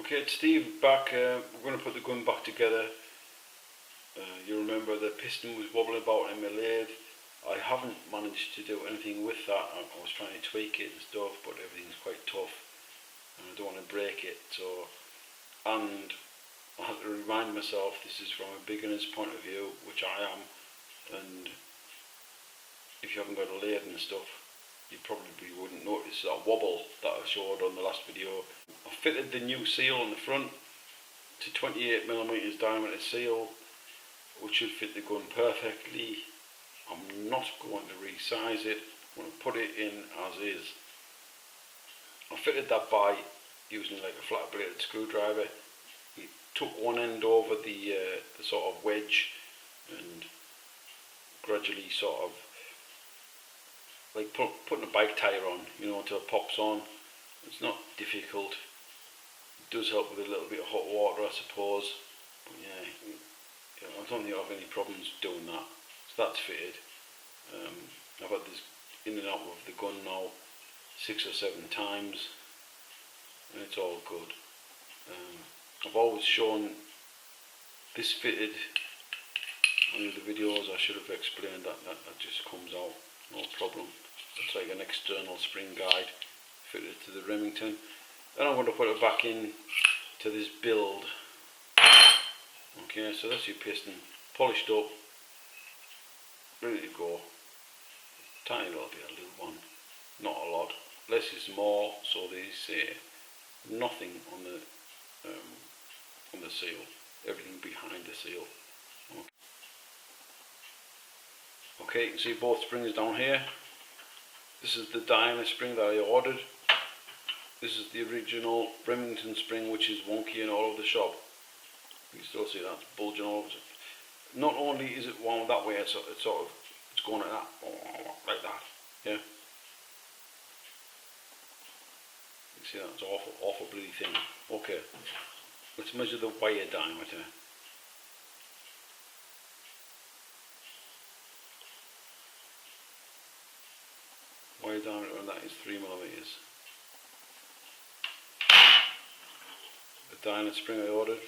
Okay, it's Steve back. We're going to put the gun back together. You remember the piston was wobbling about in my lathe. I haven't managed to do anything with that. I was trying to tweak it and stuff, but everything's quite tough and I don't want to break it. And I had to remind myself this is from a beginner's point of view, which I am, and if you haven't got a lathe and stuff, you probably wouldn't notice that wobble that I showed on the last video. I fitted the new seal on the front to 28mm diameter seal, which should fit the gun perfectly. I'm not going to resize it, I'm going to put it in as is. I fitted that by using like a flat bladed screwdriver. He took one end over the sort of wedge and gradually sort of like putting a bike tyre on, you know, until it pops on. It's not difficult. It does help with a little bit of hot water, I suppose. But yeah, I don't think I have any problems doing that. So that's fitted. I've had this in and out of the gun now 6 or 7 times, and it's all good. I've always shown this fitted on the videos. I should have explained that just comes out, no problem. It's like an external spring guide fitted to the Remington. Then I'm going to put it back in to this build. Okay, so that's your piston, polished up, ready to go. Tiny little bit, a little one, not a lot. Less is more, so they say. Nothing on the seal, everything behind the seal. Okay, you can see both springs down here. This is the diameter spring that I ordered. This is the original Remington spring, which is wonky and all over the shop. You can still see that it's bulging all over. Not only is it wound that way, it's going like that. Yeah. You see that? It's awful bloody thin. Okay. Let's measure the wire diameter. Wire diameter on that is 3mm. The diameter spring I ordered,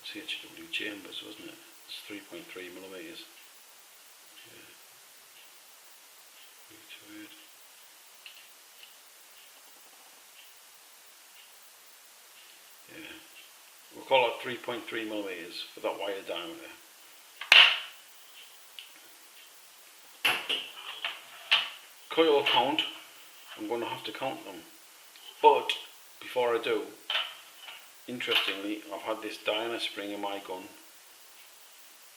CHW chambers, wasn't it? It's 3.3mm. Yeah. We'll call it 3.3mm for that wire diameter. Coil count, I'm going to have to count them, but before I do, interestingly, I've had this diameter spring in my gun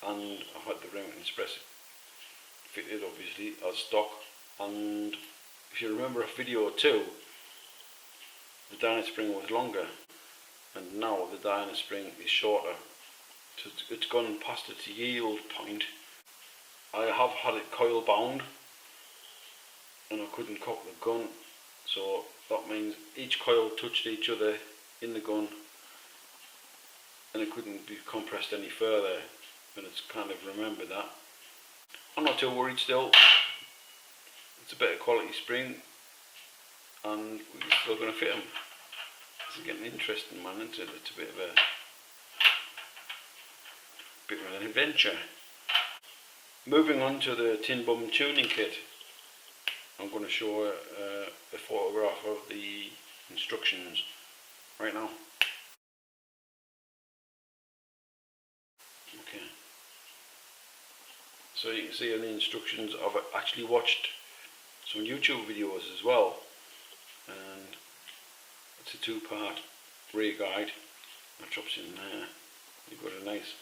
and I've had the Remington Express fitted obviously as stock, and if you remember a video 2, the diameter spring was longer and now the diameter spring is shorter, so it's gone past its yield point. I have had it coil bound and I couldn't cock the gun, so that means each coil touched each other in the gun and it couldn't be compressed any further, and it's kind of remembered that. I'm not too worried still. It's a better quality spring and we're still going to fit them. This is getting interesting, man, isn't it? It's a bit of an adventure. Moving on to the tin bum tuning kit. I'm going to show a photograph of the instructions right now. Okay. So you can see in the instructions, I've actually watched some YouTube videos as well, and it's a 2-part rear guide that drops in there. You've got a nice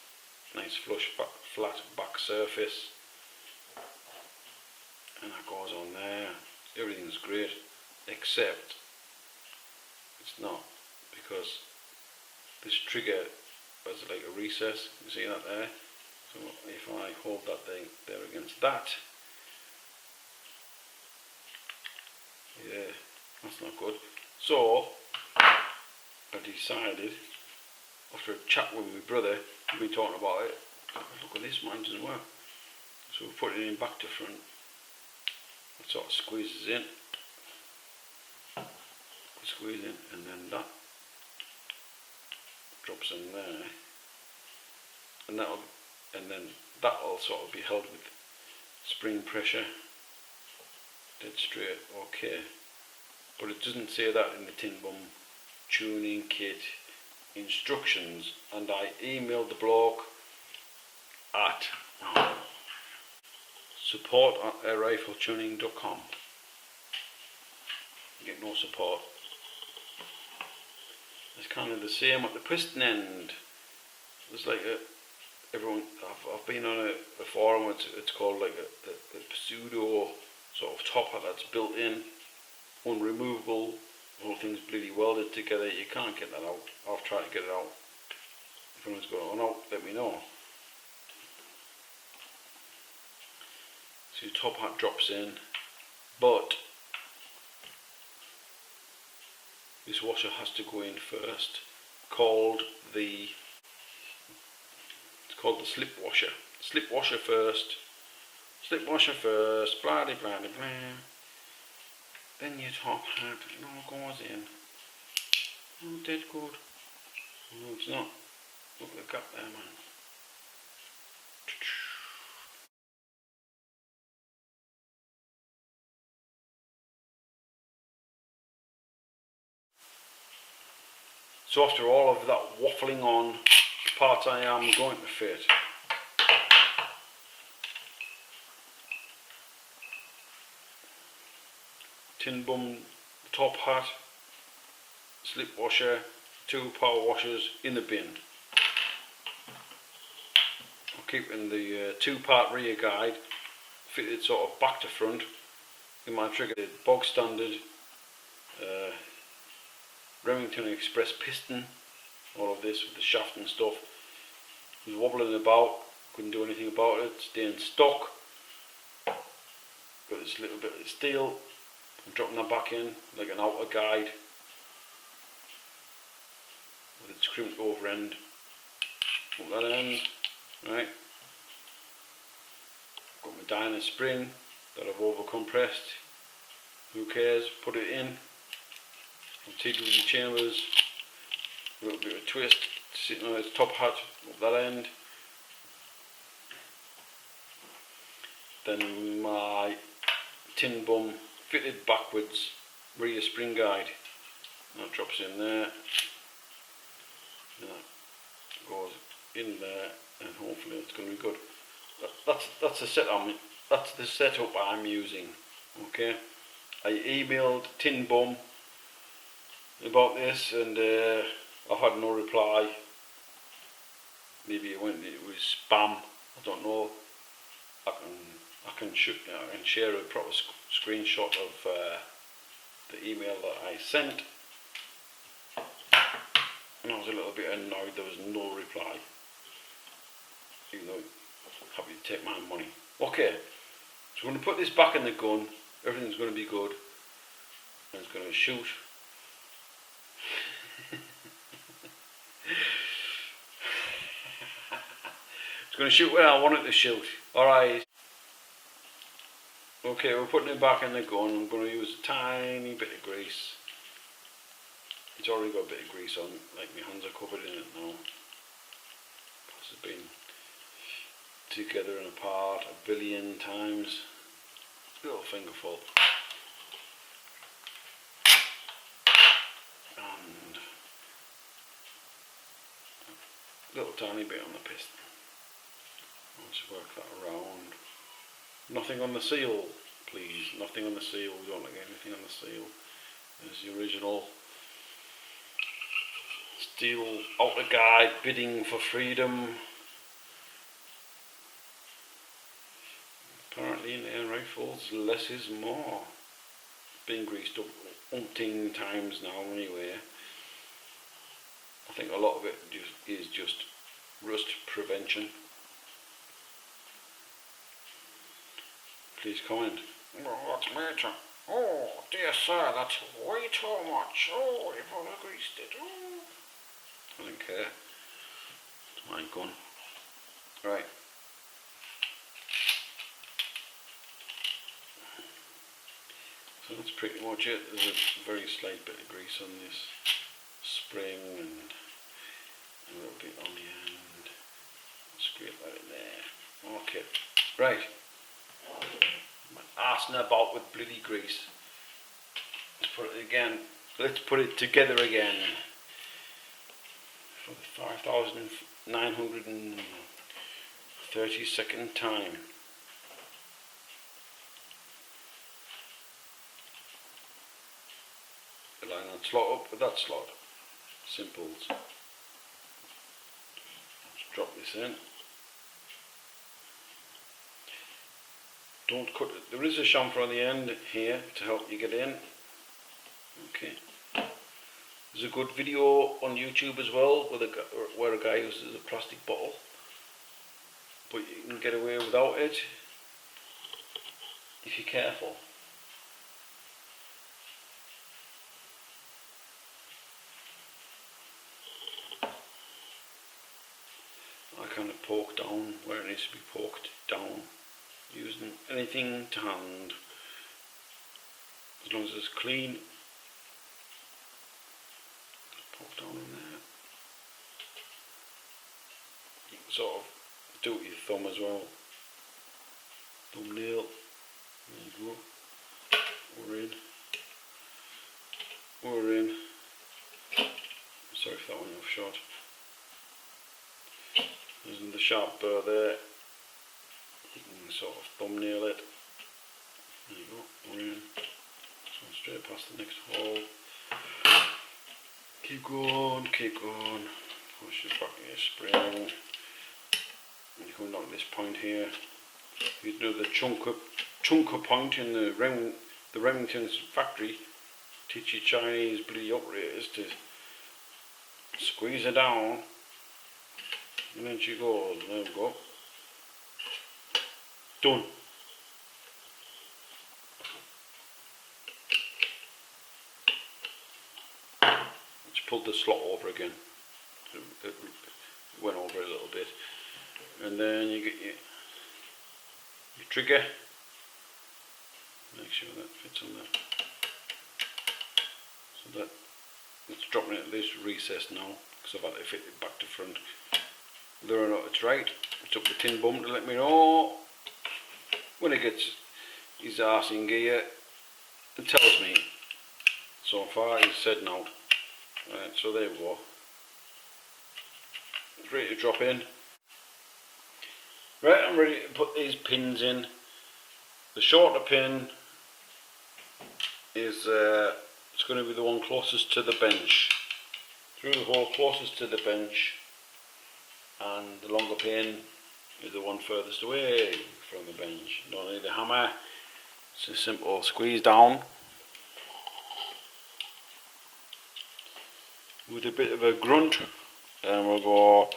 flush flat back surface, and that goes on there. Everything's great, except it's not, because this trigger has like a recess. You see that there? So if I hold that thing there against that, yeah, that's not good. So I decided, after a chat with my brother, we've been talking about it, look at this, mine doesn't work. So we put it in back to front. It sort of squeezes in, and then that drops in there, and then that'll sort of be held with spring pressure, dead straight, okay. But it doesn't say that in the tin bum tuning kit instructions, and I emailed the bloke at support@airrifletuning.com. Get no support. It's kind of the same at the piston end. There's like I've been on a forum. It's called like a pseudo sort of topper that's built in, unremovable. The whole thing's bloody welded together. You can't get that out. I've tried to get it out. If anyone's got one out, let me know. So your top hat drops in, but this washer has to go in first. It's called the slip washer. Slip washer first. Slip washer first. Blah de blah de blah. Then your top hat. It all goes in. Oh, dead good. No, it's not. Look at the gap there, man. So after all of that waffling on, the part I am going to fit. Tin bum, top hat, slip washer, 2 power washers in the bin. I'm keeping the 2-part rear guide fitted sort of back to front in my trigger. The bog standard Remington Express piston, all of this with the shaft and stuff. It was wobbling about, couldn't do anything about it, staying stuck. Got this little bit of steel, I'm dropping that back in like an outer guide with its crimped over end. Up that end, right. Got my Dyna spring that I've over compressed, who cares, put it in. TWD chambers, a little bit of twist sitting on its top hat up that end. Then my tin bum fitted backwards rear spring guide. That drops in there. That goes in there, and hopefully it's going to be good. That's the setup I'm using. Okay. I emailed tin bum about this, and I've had no reply. Maybe it was spam. I don't know. I can share a proper screenshot of the email that I sent, and I was a little bit annoyed there was no reply, even though I'm happy to take my money. Okay, so I'm going to put this back in the gun. Everything's going to be good, and it's going to shoot. It's going to shoot where I want it to shoot. Alright. Okay, we're putting it back in the gun. I'm going to use a tiny bit of grease. It's already got a bit of grease on, like my hands are covered in it now. Because it's been together and apart a billion times. Little fingerful. And a little tiny bit on the piston. Let's work that around. Nothing on the seal, please. Nothing on the seal. We don't like anything on the seal. There's the original steel outer guide bidding for freedom. Apparently in air rifles, less is more. Been greased up umpteen times now anyway. I think a lot of it is just rust prevention. Please comment. Oh, what's the matter? Oh, dear sir, that's way too much. Oh, you've overgreased it. Oh. I don't care. It's my gun. Right. So that's pretty much it. There's a very slight bit of grease on this spring, and a little bit on the end. Scrape that in there. Okay, right. I'm arsing about with bloody grease. Let's put it again. Let's put it together again. For the 5,932nd time. Line that slot up with that slot. Simples. Let's drop this in. Don't cut it. There is a chamfer on the end here to help you get in. Okay. There's a good video on YouTube as well where a guy uses a plastic bottle, but you can get away without it if you're careful. I kind of poke down where it needs to be poked down, using anything to hand, as long as it's clean. Poke down in there. You can sort of do it with your thumb as well. Thumbnail. There you go. We're in. We're in. Sorry if that went off short. There's the sharp burr there. You can sort of thumbnail it. There you go. We're in. So straight past the next hole. Keep going, keep going. Push it back in your spring. And you come down to this point here. You do the chunker point in the Remington's factory. Teach your Chinese bloody operators to squeeze it down. And then she goes, there we go. Done. Pulled the slot over again. It went over a little bit, and then you get your trigger. Make sure that fits on there. So that it's dropping it at this recess now, because I've had to fit it back to front. Whether or not it's right, it's up to Tin Bum to let me know. When it gets his arse in gear, it tells me. So far he's said no. Right, so there we go. It's ready to drop in. Right, I'm ready to put these pins in. The shorter pin is it's going to be the one closest to the bench. Through the hole closest to the bench, and the longer pin is the one furthest away from the bench. Don't need a hammer. It's a simple squeeze down. With a bit of a grunt, and we'll go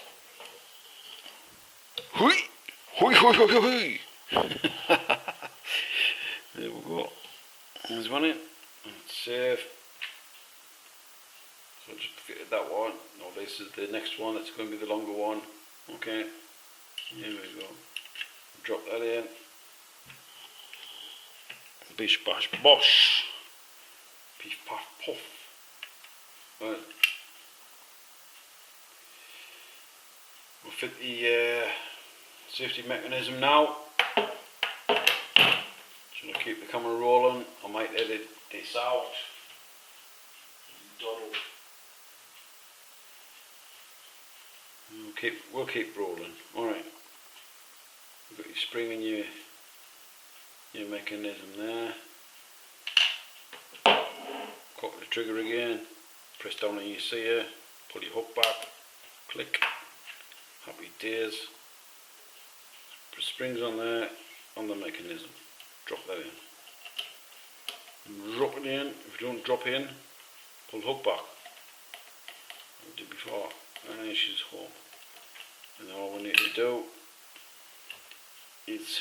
hui, hui, hui, hui, hui. There we go. There's one in. It's safe. So just fitted that one. No, this is the next one. It's going to be the longer one. Okay. Here we go. Drop that in. Bish bash bosh. Piff puff puff. Right. We'll fit the safety mechanism now. Should I keep the camera rolling? I might edit this out. We'll keep rolling. Alright. You've got your spring and your mechanism there. Cock the trigger again. Press down on your sear. Pull your hook back. Click. Happy days. Put springs on there, on the mechanism. Drop that in. Drop it in. If you don't drop in, pull the hook back. I did before. And then she's home. And then all we need to do is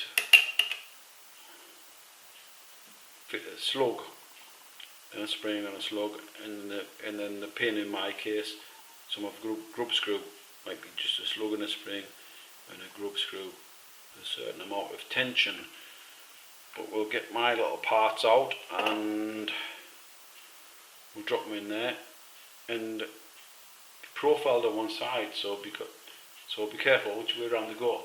fit a slug, and a spring and a slug, and then the pin in my case, some of grub screw. Might be just a slug and a spring and a grub screw, a certain amount of tension. But we'll get my little parts out and we'll drop them in there, and profile to one side, so be careful which way around they go.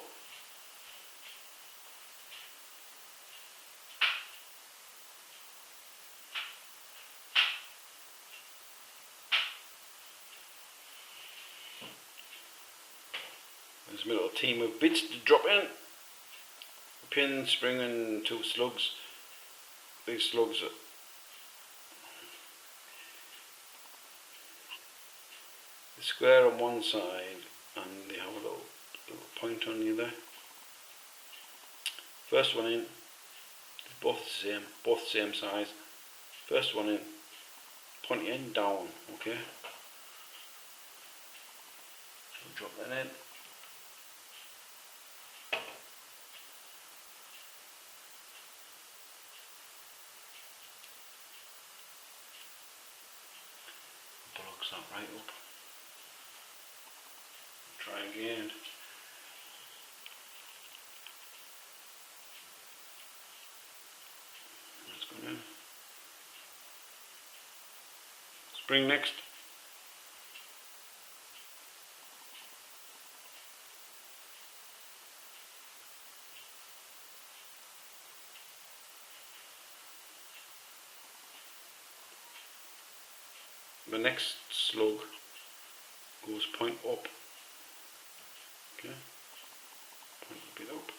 There's my little team of bits to drop in. A pin, spring and 2 slugs. Big slugs. The square on one side and they have a little point on the other. First one in, both the same size. First one in, pointy end down, okay? So drop that in. Bollocks that right up. Try again. That's going in. Spring next. The next slug goes point up. Okay, point a bit up.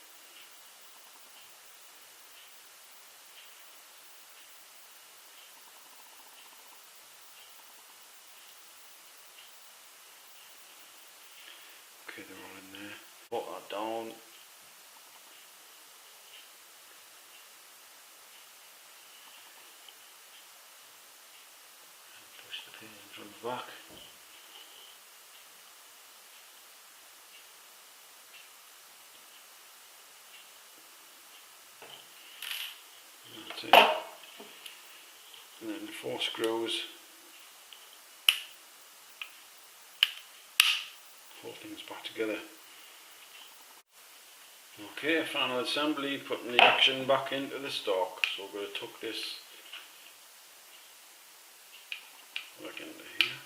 Okay, they're all in there. Put that down. Push the pin from the back. That's it. And then 4 screws. 4 things back together. Okay, final assembly, putting the action back into the stock. So we're going to tuck this back into here.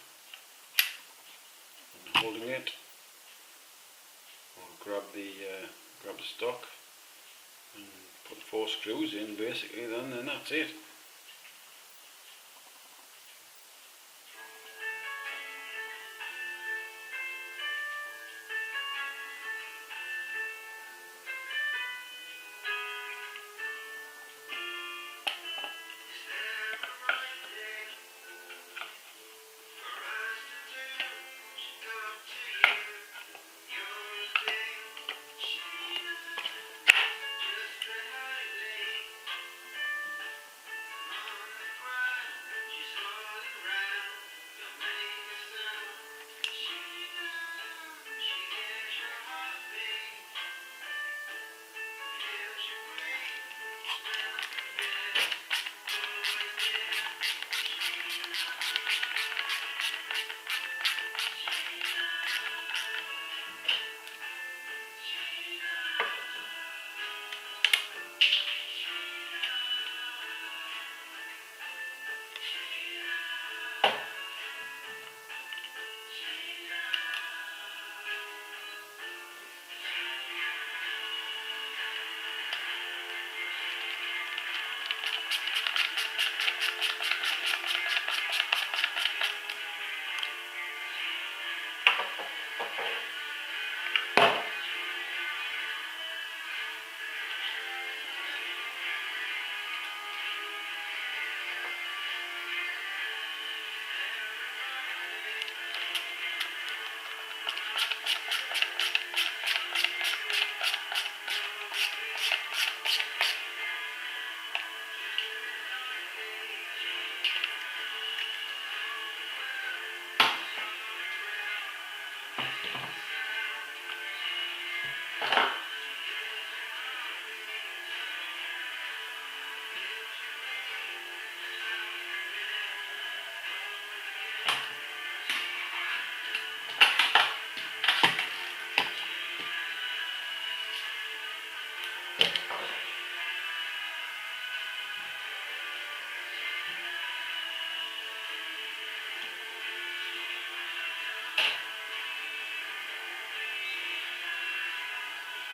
And holding it, I'll grab the stock and put 4 screws in basically then, and that's it.